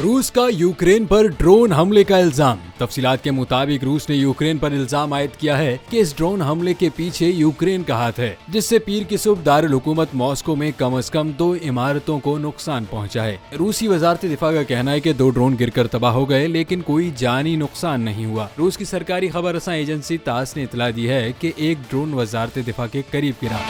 روس کا یوکرین پر ڈرون حملے کا الزام۔ تفصیلات کے مطابق روس نے یوکرین پر الزام عائد کیا ہے کہ اس ڈرون حملے کے پیچھے یوکرین کا ہاتھ ہے، جس سے پیر کی صبح دارالحکومت ماسکو میں کم از کم 2 عمارتوں کو نقصان پہنچا ہے۔ روسی وزارت دفاع کا کہنا ہے کہ 2 ڈرون گر کر تباہ ہو گئے، لیکن کوئی جانی نقصان نہیں ہوا۔ روس کی سرکاری خبر رساں ایجنسی تاس نے اطلاع دی ہے کہ ایک ڈرون وزارت دفاع کے قریب گرا۔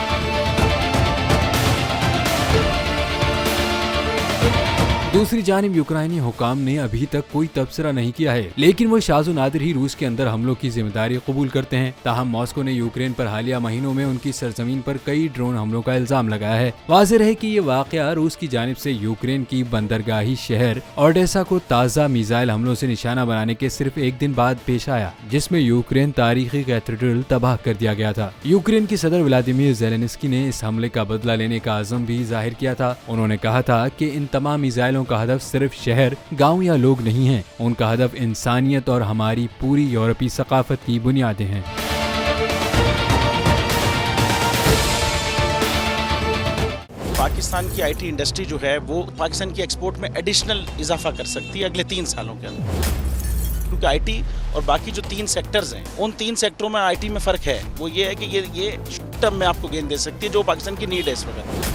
دوسری جانب یوکرائنی حکام نے ابھی تک کوئی تبصرہ نہیں کیا ہے، لیکن وہ شاذ و نادر ہی روس کے اندر حملوں کی ذمہ داری قبول کرتے ہیں۔ تاہم ماسکو نے یوکرین پر حالیہ مہینوں میں ان کی سرزمین پر کئی ڈرون حملوں کا الزام لگایا ہے۔ واضح ہے کہ یہ واقعہ روس کی جانب سے یوکرین کی بندرگاہی شہر اوڈیسا کو تازہ میزائل حملوں سے نشانہ بنانے کے صرف ایک دن بعد پیش آیا، جس میں یوکرین تاریخی کیتھیڈرل تباہ کر دیا گیا تھا۔ یوکرین کی صدر ولادیمیر زیلنسکی نے اس حملے کا بدلہ لینے کا عزم بھی ظاہر کیا تھا۔ انہوں نے کہا تھا کہ ان تمام میزائلوں کا ہدف صرف شہر، گاؤں یا لوگ نہیں ہیں، ان کا ہدف انسانیت اور ہماری پوری یورپی ثقافت کی بنیادیں ہیں۔ پاکستان کی آئی ٹی انڈسٹری جو ہے وہ پاکستان کی ایکسپورٹ میں ایڈیشنل اضافہ کر سکتی ہے اگلے 3 سالوں کے اندر، کیونکہ آئی ٹی اور باقی جو 3 سیکٹرز ہیں ان 3 سیکٹروں میں آئی ٹی میں فرق ہے۔ وہ یہ ہے کہ یہ شارٹ ٹرم میں آپ کو گین دے سکتی ہے جو پاکستان کی نیڈ ہے اس وقت۔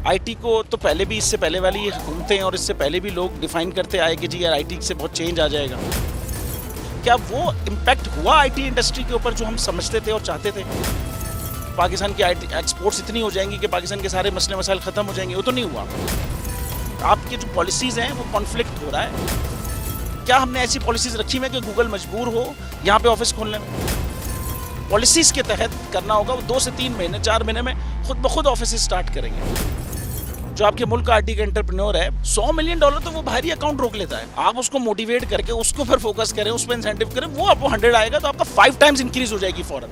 آئی ٹی کو تو پہلے بھی، اس سے پہلے والی حکومتیں اور اس سے پہلے بھی لوگ ڈیفائن کرتے آئے کہ جی یار آئی ٹی سے بہت چینج آ جائے گا۔ کیا وہ امپیکٹ ہوا آئی ٹی انڈسٹری کے اوپر جو ہم سمجھتے تھے اور چاہتے تھے؟ پاکستان کی آئی ٹی ایکسپورٹس اتنی ہو جائیں گی کہ پاکستان کے سارے مسئلے مسائل ختم ہو جائیں گے؟ وہ تو نہیں ہوا۔ آپ کی جو پالیسیز ہیں وہ کانفلکٹ ہو رہا ہے۔ کیا ہم نے ایسی پالیسیز رکھی ہوئی کہ گوگل مجبور ہو یہاں پہ آفس کھولنے میں؟ پالیسیز کے تحت کرنا ہوگا، وہ 2 سے 3 مہینے 4 مہینے میں خود بخود آفسز سٹارٹ کریں گے۔ جو آپ کے ملک کا آئی ٹی کا انٹرپرینور ہے $100 ملین تو وہ باہری اکاؤنٹ روک لیتا ہے۔ آپ اس کو موٹیویٹ کر کے اس کو پھر فوکس کریں، اس پہ انسینٹیو کریں، وہ آپ کو 100 آئے گا تو آپ کا 5 ٹائمز انکریز ہو جائے گی فوراً۔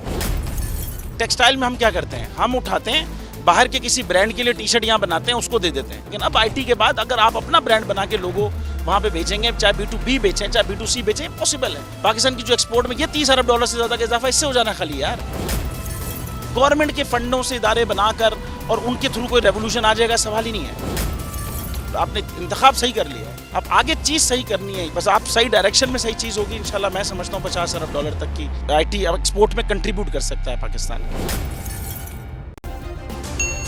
ٹیکسٹائل میں ہم کیا کرتے ہیں؟ ہم اٹھاتے ہیں باہر کے کسی برانڈ کے لیے ٹی شرٹ یہاں بناتے ہیں، اس کو دے دیتے ہیں، لیکن اب آئی ٹی کے بعد اگر آپ اپنا برانڈ بنا کے لوگوں وہاں پہ بیچیں گے، چاہے B2B بیچیں چاہے B2C بیچیں، پاسبل ہے۔ پاکستان کی جو ایکسپورٹ میں یہ $30 ارب سے زیادہ کا اضافہ اس سے ہو جانا خالی یار۔ گورنمنٹ کے فنڈوں سے ادارے بنا کر اور ان کے تھرو کوئی ریولوشن آ جائے گا، سوال ہی نہیں ہے۔ آپ نے انتخاب صحیح کر لیا ہے، اب آگے چیز صحیح کرنی ہے، بس آپ صحیح ڈائریکشن میں صحیح چیز ہوگی انشاءاللہ۔ میں سمجھتا ہوں $50 ارب تک کی آئی ٹی ایکسپورٹ میں کنٹریبیوٹ کر سکتا ہے پاکستان۔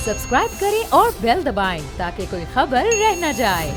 سبسکرائب کریں اور بیل دبائیں تاکہ کوئی خبر رہ نہ جائے۔